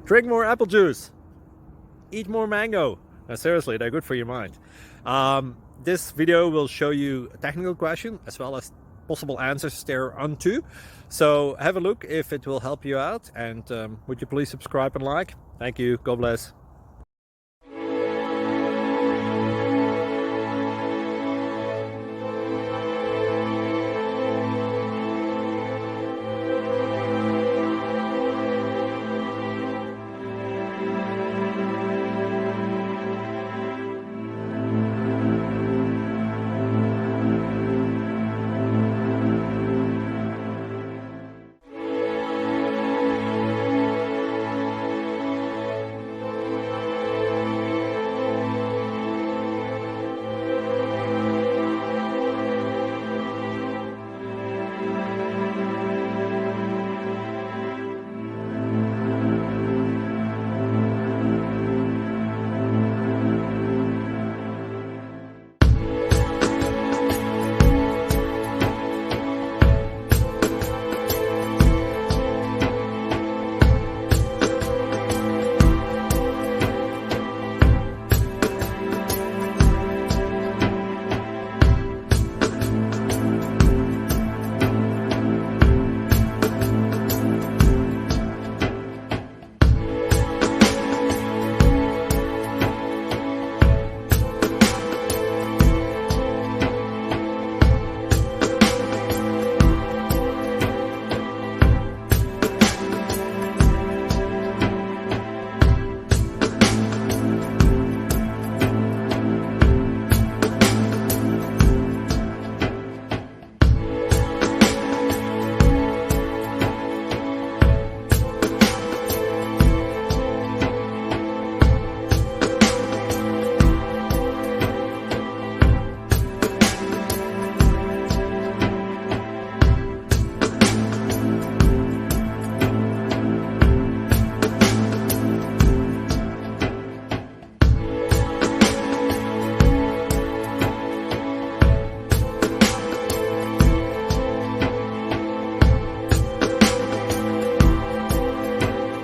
Drink more apple juice. Eat more mango. No, seriously, they're good for your mind. This video will show you a technical question as well as possible answers thereunto. So have a look if it will help you out, and would you please subscribe and like? Thank you. God bless.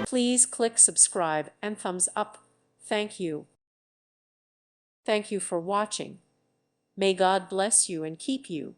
Please click subscribe and thumbs up. Thank you. Thank you for watching. May God bless you and keep you.